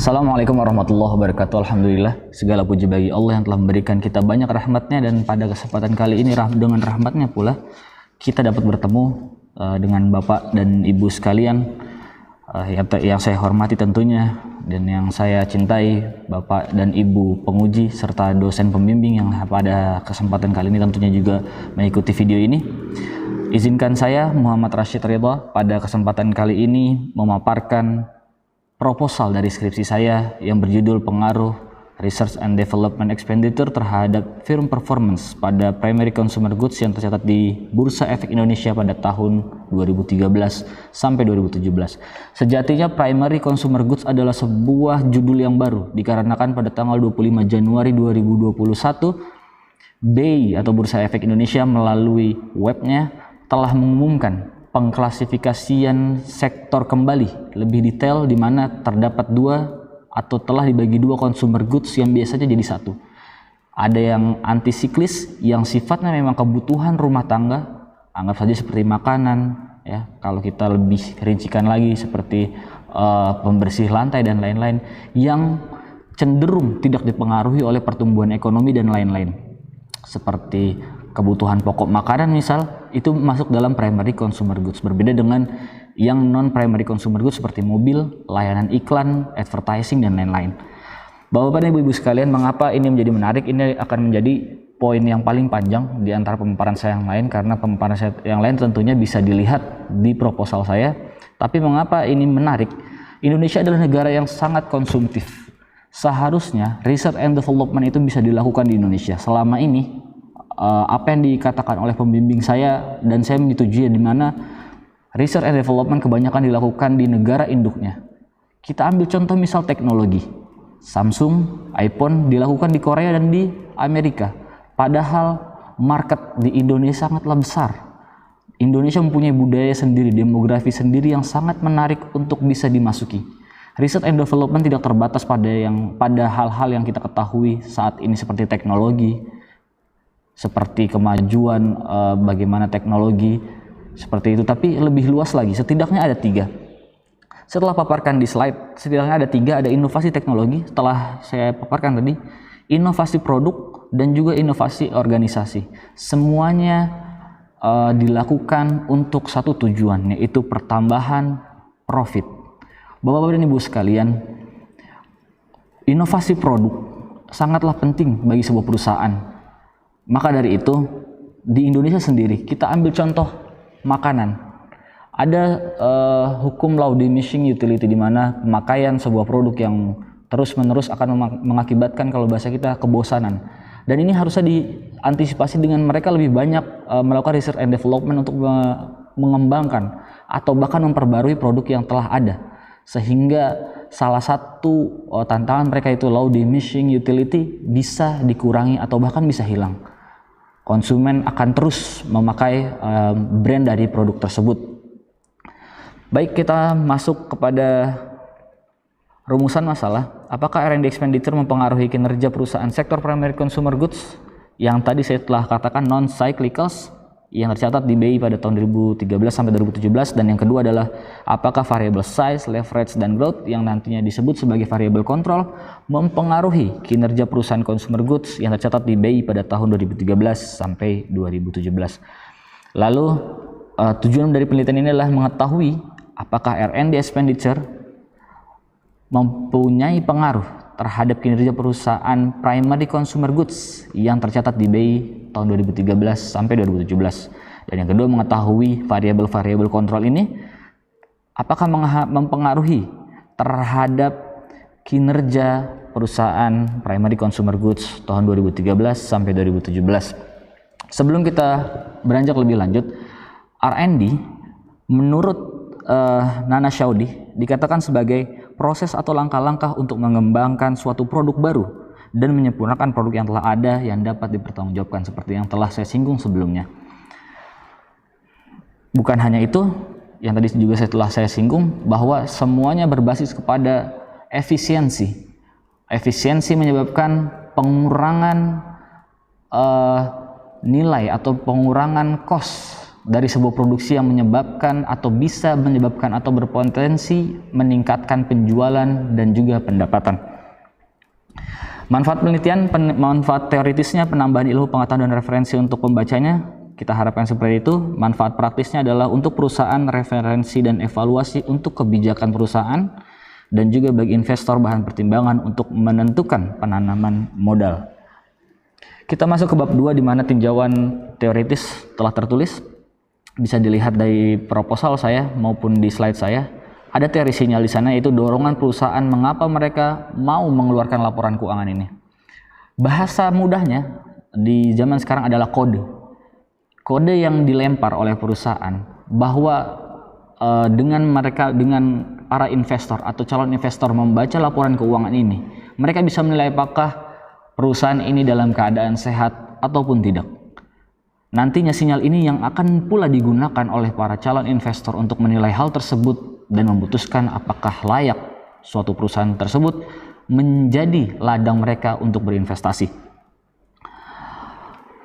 Assalamualaikum warahmatullahi wabarakatuh. Alhamdulillah, segala puji bagi Allah yang telah memberikan kita banyak rahmatnya, dan pada kesempatan kali ini dengan rahmatnya pula kita dapat bertemu dengan Bapak dan Ibu sekalian yang saya hormati tentunya, dan yang saya cintai, Bapak dan Ibu penguji serta dosen pembimbing yang pada kesempatan kali ini tentunya juga mengikuti video ini. Izinkan saya, Muhammad Rashid Ridha, pada kesempatan kali ini memaparkan proposal dari skripsi saya yang berjudul Pengaruh Research and Development Expenditure terhadap firm performance pada primary consumer goods yang tercatat di Bursa Efek Indonesia pada tahun 2013 sampai 2017. Sejatinya primary consumer goods adalah sebuah judul yang baru dikarenakan pada tanggal 25 Januari 2021 BEI atau Bursa Efek Indonesia melalui webnya telah mengumumkan pengklasifikasian sektor kembali lebih detail, di mana terdapat telah dibagi dua consumer goods yang biasanya jadi satu. Ada yang antisiklis yang sifatnya memang kebutuhan rumah tangga, anggap saja seperti makanan ya. Kalau kita lebih rincikan lagi seperti pembersih lantai dan lain-lain, yang cenderung tidak dipengaruhi oleh pertumbuhan ekonomi dan lain-lain. Seperti kebutuhan pokok makanan misal, itu masuk dalam primary consumer goods, berbeda dengan yang non primary consumer goods seperti mobil, layanan iklan, advertising dan lain-lain. Bapak dan Ibu sekalian, mengapa ini menjadi menarik? Ini akan menjadi poin yang paling panjang di antara pemaparan saya yang lain, karena pemaparan saya yang lain tentunya bisa dilihat di proposal saya. Tapi mengapa ini menarik? Indonesia adalah negara yang sangat konsumtif. Seharusnya research and development itu bisa dilakukan di Indonesia. Selama ini apa yang dikatakan oleh pembimbing saya dan saya menyetujui, di mana research and development kebanyakan dilakukan di negara induknya. Kita ambil contoh misal teknologi, Samsung, iPhone dilakukan di Korea dan di Amerika, padahal market di Indonesia sangatlah besar. Indonesia mempunyai budaya sendiri, demografi sendiri yang sangat menarik untuk bisa dimasuki. Research and development tidak terbatas pada hal-hal yang kita ketahui saat ini seperti teknologi, seperti kemajuan bagaimana teknologi seperti itu, tapi lebih luas lagi. Setidaknya ada 3. Setelah paparkan di slide, setidaknya ada 3. Ada inovasi teknologi, setelah saya paparkan tadi, inovasi produk, dan juga inovasi organisasi. Semuanya dilakukan untuk satu tujuan, yaitu pertambahan profit. Bapak-bapak dan Ibu sekalian, inovasi produk sangatlah penting bagi sebuah perusahaan. Maka dari itu, di Indonesia sendiri, kita ambil contoh makanan. Ada hukum law diminishing utility, di mana pemakaian sebuah produk yang terus-menerus akan mengakibatkan, kalau bahasa kita, kebosanan. Dan ini harusnya diantisipasi dengan mereka lebih banyak melakukan research and development untuk mengembangkan atau bahkan memperbarui produk yang telah ada. Sehingga salah satu tantangan mereka itu law diminishing utility bisa dikurangi atau bahkan bisa hilang. Konsumen akan terus memakai brand dari produk tersebut. Baik, kita masuk kepada rumusan masalah. Apakah R&D expenditure mempengaruhi kinerja perusahaan sektor primary consumer goods? Yang tadi saya telah katakan non-cyclicals yang tercatat di BEI pada tahun 2013 sampai 2017, dan yang kedua adalah apakah variable size, leverage, dan growth yang nantinya disebut sebagai variable control mempengaruhi kinerja perusahaan consumer goods yang tercatat di BEI pada tahun 2013 sampai 2017. Lalu tujuan dari penelitian ini adalah mengetahui apakah R&D expenditure mempunyai pengaruh terhadap kinerja perusahaan primary consumer goods yang tercatat di BEI tahun 2013 sampai 2017. Dan yang kedua, mengetahui variabel-variabel kontrol ini apakah mempengaruhi terhadap kinerja perusahaan primary consumer goods tahun 2013 sampai 2017. Sebelum kita beranjak lebih lanjut, R&D menurut Nana Chaudhry dikatakan sebagai proses atau langkah-langkah untuk mengembangkan suatu produk baru dan menyempurnakan produk yang telah ada yang dapat dipertanggungjawabkan, seperti yang telah saya singgung sebelumnya. Bukan hanya itu, yang tadi juga telah saya singgung, bahwa semuanya berbasis kepada efisiensi. Efisiensi menyebabkan pengurangan nilai atau pengurangan cost dari sebuah produksi yang menyebabkan atau bisa menyebabkan atau berpotensi meningkatkan penjualan dan juga pendapatan. Manfaat penelitian, manfaat teoritisnya penambahan ilmu pengetahuan dan referensi untuk pembacanya, kita harapkan seperti itu. Manfaat praktisnya adalah untuk perusahaan, referensi dan evaluasi untuk kebijakan perusahaan, dan juga bagi investor bahan pertimbangan untuk menentukan penanaman modal. Kita masuk ke bab 2 di mana tinjauan teoritis telah tertulis. Bisa dilihat dari proposal saya maupun di slide saya. Ada teori sinyal di sana, yaitu dorongan perusahaan mengapa mereka mau mengeluarkan laporan keuangan ini. Bahasa mudahnya di zaman sekarang adalah kode. Kode yang dilempar oleh perusahaan bahwa dengan para investor atau calon investor membaca laporan keuangan ini, mereka bisa menilai apakah perusahaan ini dalam keadaan sehat ataupun tidak. Nantinya sinyal ini yang akan pula digunakan oleh para calon investor untuk menilai hal tersebut dan memutuskan apakah layak suatu perusahaan tersebut menjadi ladang mereka untuk berinvestasi.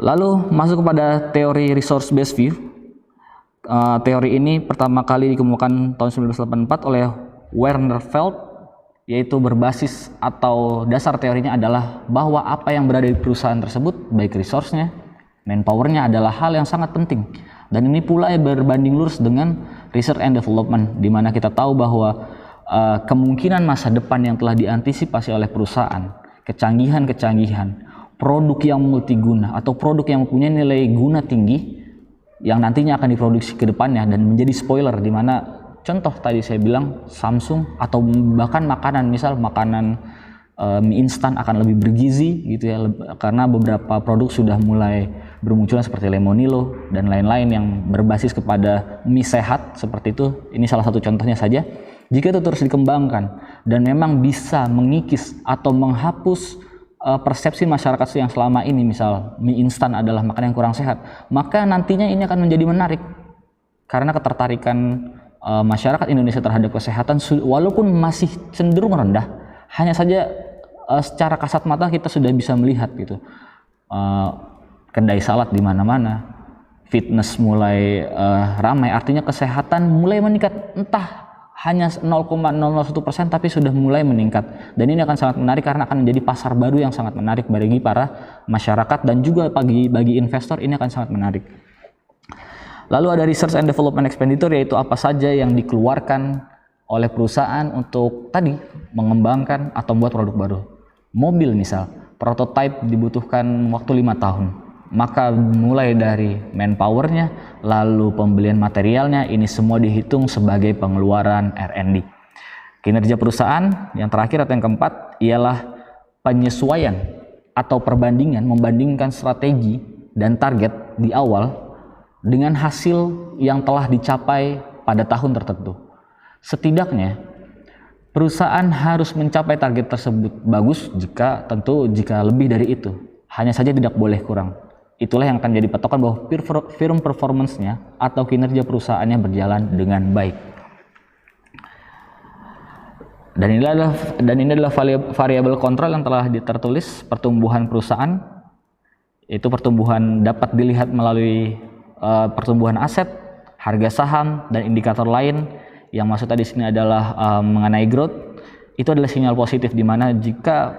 Lalu masuk kepada teori resource based view. Teori ini pertama kali dikemukakan tahun 1984 oleh Werner Feld, yaitu berbasis atau dasar teorinya adalah bahwa apa yang berada di perusahaan tersebut, baik resource-nya, manpower-nya, adalah hal yang sangat penting. Dan ini pula berbanding lurus dengan research and development, di mana kita tahu bahwa kemungkinan masa depan yang telah diantisipasi oleh perusahaan, kecanggihan-kecanggihan, produk yang multiguna atau produk yang mempunyai nilai guna tinggi yang nantinya akan diproduksi ke depannya dan menjadi spoiler, di mana contoh tadi saya bilang Samsung atau bahkan makanan, misal makanan mie instan akan lebih bergizi gitu ya, karena beberapa produk sudah mulai bermunculan seperti Lemonilo dan lain-lain yang berbasis kepada mie sehat seperti itu. Ini salah satu contohnya saja. Jika itu terus dikembangkan dan memang bisa mengikis atau menghapus persepsi masyarakat yang selama ini misal mie instan adalah makanan yang kurang sehat, maka nantinya ini akan menjadi menarik karena ketertarikan masyarakat Indonesia terhadap kesehatan walaupun masih cenderung rendah. Hanya saja secara kasat mata kita sudah bisa melihat gitu, kedai salad di mana-mana, fitness mulai ramai, artinya kesehatan mulai meningkat, entah hanya 0,001% tapi sudah mulai meningkat. Dan ini akan sangat menarik karena akan menjadi pasar baru yang sangat menarik bagi para masyarakat dan juga bagi investor. Ini akan sangat menarik. Lalu ada research and development expenditure, yaitu apa saja yang dikeluarkan oleh perusahaan untuk tadi mengembangkan atau membuat produk baru. Mobil misal, prototype dibutuhkan waktu 5 tahun. Maka mulai dari manpowernya, lalu pembelian materialnya, ini semua dihitung sebagai pengeluaran R&D. Kinerja perusahaan yang terakhir atau yang keempat ialah penyesuaian atau perbandingan, membandingkan strategi dan target di awal dengan hasil yang telah dicapai pada tahun tertentu. Setidaknya perusahaan harus mencapai target tersebut bagus jika lebih dari itu. Hanya saja tidak boleh kurang. Itulah yang akan jadi patokan bahwa firm performance-nya atau kinerja perusahaannya berjalan dengan baik. Dan ini adalah variabel kontrol yang telah tertulis pertumbuhan perusahaan. Itu pertumbuhan dapat dilihat melalui pertumbuhan aset, harga saham, dan indikator lain. Yang maksud tadi sini adalah mengenai growth. Itu adalah sinyal positif di mana jika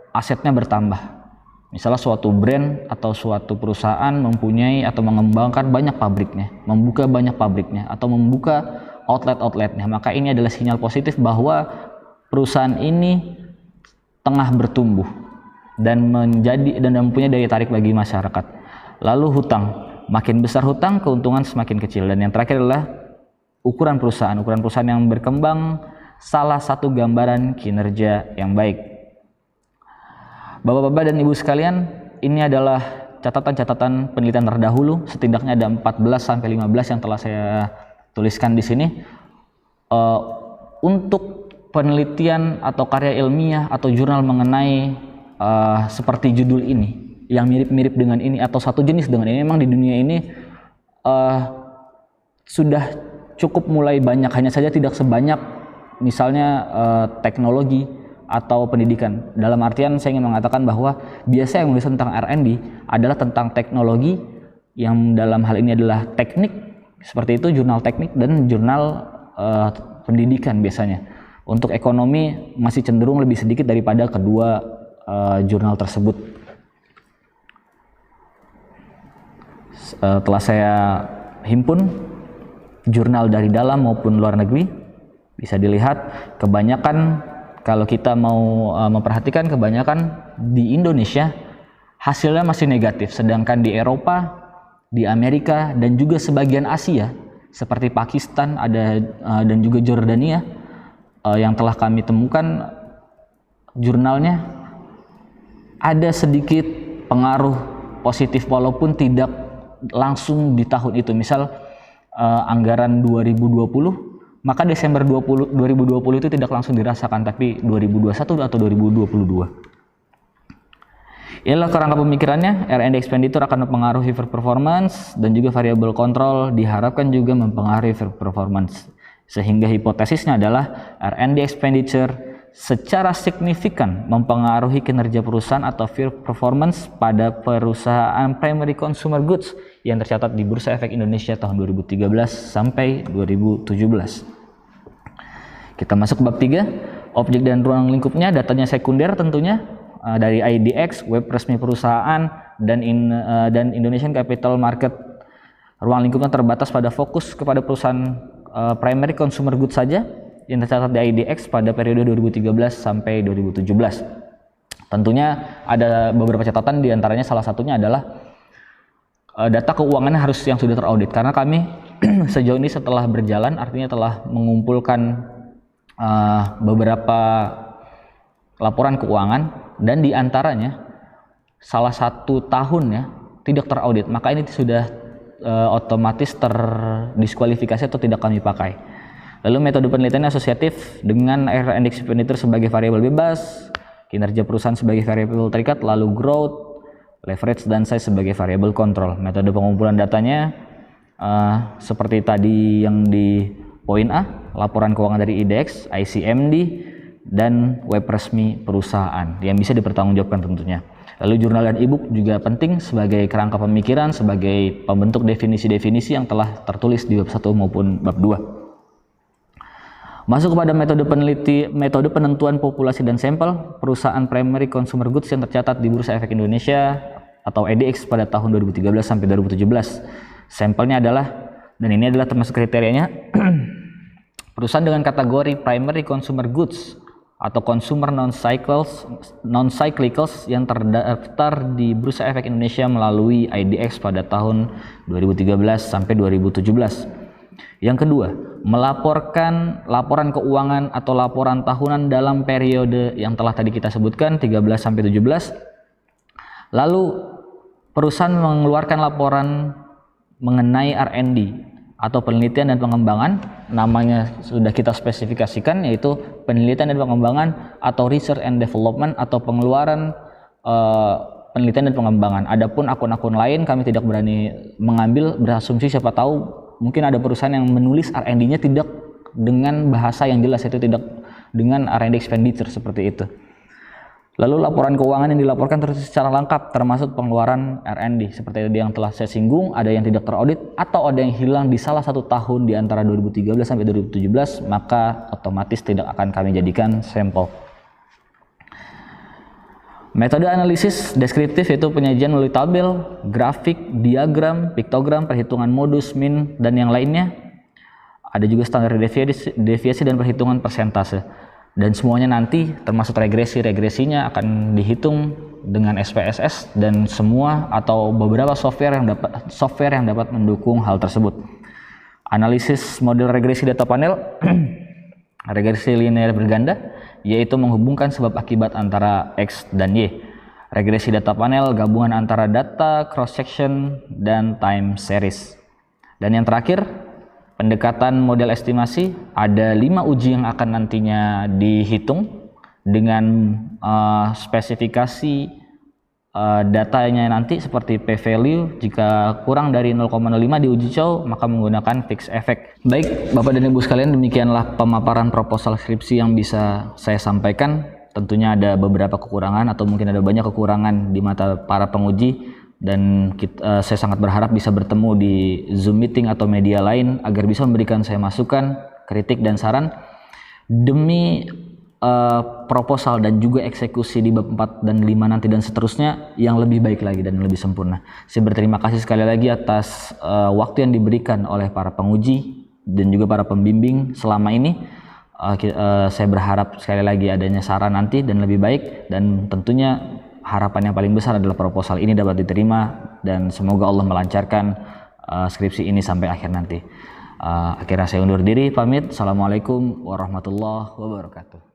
asetnya bertambah. Misalnya suatu brand atau suatu perusahaan mempunyai atau mengembangkan banyak pabriknya, membuka banyak pabriknya atau membuka outlet-outletnya, maka ini adalah sinyal positif bahwa perusahaan ini tengah bertumbuh dan mempunyai daya tarik bagi masyarakat. Lalu hutang, makin besar hutang, keuntungan semakin kecil. Dan yang terakhir adalah ukuran perusahaan yang berkembang, salah satu gambaran kinerja yang baik. Bapak-bapak dan ibu sekalian, ini adalah catatan-catatan penelitian terdahulu, setidaknya ada 14-15 yang telah saya tuliskan di sini. Untuk penelitian atau karya ilmiah atau jurnal mengenai seperti judul ini, yang mirip-mirip dengan ini atau satu jenis dengan ini, memang di dunia ini sudah cukup mulai banyak, hanya saja tidak sebanyak misalnya teknologi atau pendidikan. Dalam artian saya ingin mengatakan bahwa biasa yang menulis tentang R&D adalah tentang teknologi, yang dalam hal ini adalah teknik Seperti itu jurnal teknik dan jurnal pendidikan biasanya. Untuk ekonomi masih cenderung lebih sedikit daripada kedua jurnal tersebut. Telah saya himpun jurnal dari dalam maupun luar negeri, bisa dilihat kebanyakan, kalau kita mau memperhatikan, kebanyakan di Indonesia hasilnya masih negatif, sedangkan di Eropa, di Amerika, dan juga sebagian Asia seperti Pakistan ada dan juga Jordania yang telah kami temukan jurnalnya ada sedikit pengaruh positif walaupun tidak langsung di tahun itu. Misal anggaran 2020, maka Desember 2020 itu tidak langsung dirasakan, tapi 2021 atau 2022. Inilah kerangka pemikirannya. R&D expenditure akan mempengaruhi performance dan juga variable control diharapkan juga mempengaruhi performance. Sehingga hipotesisnya adalah R&D expenditure secara signifikan mempengaruhi kinerja perusahaan atau performance pada perusahaan primary consumer goods yang tercatat di Bursa Efek Indonesia tahun 2013 sampai 2017. Kita masuk ke bab 3, objek dan ruang lingkupnya. Datanya sekunder tentunya dari IDX, web resmi perusahaan, dan Indonesian Capital Market. Ruang lingkupnya terbatas pada fokus kepada perusahaan primary consumer goods saja yang tercatat di IDX pada periode 2013 sampai 2017. Tentunya ada beberapa catatan, diantaranya salah satunya adalah data keuangannya harus yang sudah teraudit, karena kami sejauh ini setelah berjalan, artinya telah mengumpulkan beberapa laporan keuangan, dan diantaranya salah satu tahunnya tidak teraudit, maka ini sudah otomatis terdiskualifikasi atau tidak kami pakai. Lalu metode penelitian asosiatif dengan R&D expenditure sebagai variabel bebas, kinerja perusahaan sebagai variabel terikat, lalu growth, leverage, dan size sebagai variabel kontrol. Metode pengumpulan datanya seperti tadi yang di poin A, laporan keuangan dari IDX, ICMD, dan web resmi perusahaan yang bisa dipertanggungjawabkan tentunya. Lalu jurnal dan e-book juga penting sebagai kerangka pemikiran, sebagai pembentuk definisi-definisi yang telah tertulis di bab 1 maupun bab 2. Masuk kepada metode penentuan populasi dan sampel perusahaan primary consumer goods yang tercatat di Bursa Efek Indonesia atau EDX pada tahun 2013 sampai 2017. Sampelnya adalah, dan ini adalah termasuk kriterianya, perusahaan dengan kategori primary consumer goods atau consumer non-cyclicals yang terdaftar di Bursa Efek Indonesia melalui IDX pada tahun 2013 sampai 2017. Yang kedua, melaporkan laporan keuangan atau laporan tahunan dalam periode yang telah tadi kita sebutkan 13 sampai 17. Lalu perusahaan mengeluarkan laporan mengenai R&D atau penelitian dan pengembangan, namanya sudah kita spesifikasikan, yaitu penelitian dan pengembangan atau research and development atau pengeluaran penelitian dan pengembangan. Adapun akun-akun lain kami tidak berani mengambil, berasumsi siapa tahu mungkin ada perusahaan yang menulis R&D-nya tidak dengan bahasa yang jelas, itu tidak dengan R&D expenditure seperti itu. Lalu laporan keuangan yang dilaporkan terus secara lengkap termasuk pengeluaran R&D seperti yang telah saya singgung, ada yang tidak teraudit atau ada yang hilang di salah satu tahun di antara 2013 sampai 2017, maka otomatis tidak akan kami jadikan sampel. Metode analisis deskriptif yaitu penyajian melalui tabel, grafik, diagram, piktogram, perhitungan modus, min, dan yang lainnya. Ada juga standar deviasi dan perhitungan persentase. Dan semuanya nanti termasuk regresinya akan dihitung dengan SPSS dan semua atau beberapa software yang dapat mendukung hal tersebut. Analisis model regresi data panel, regresi linear berganda, yaitu menghubungkan sebab akibat antara X dan Y. Regresi data panel gabungan antara data, cross section, dan time series. Dan yang terakhir, pendekatan model estimasi. Ada 5 uji yang akan nantinya dihitung dengan spesifikasi datanya nanti seperti p-value. Jika kurang dari 0,05 diuji cow, maka menggunakan fixed effect. Baik Bapak dan Ibu sekalian, demikianlah pemaparan proposal skripsi yang bisa saya sampaikan. Tentunya ada beberapa kekurangan atau mungkin ada banyak kekurangan di mata para penguji. dan saya sangat berharap bisa bertemu di Zoom meeting atau media lain agar bisa memberikan saya masukan, kritik dan saran demi proposal dan juga eksekusi di bab 4 dan 5 nanti dan seterusnya yang lebih baik lagi dan lebih sempurna. Saya berterima kasih sekali lagi atas waktu yang diberikan oleh para penguji dan juga para pembimbing selama ini. Saya berharap sekali lagi adanya saran nanti dan lebih baik, dan tentunya harapan yang paling besar adalah proposal ini dapat diterima dan semoga Allah melancarkan skripsi ini sampai akhir nanti. Akhirnya saya undur diri, pamit. Assalamualaikum warahmatullahi wabarakatuh.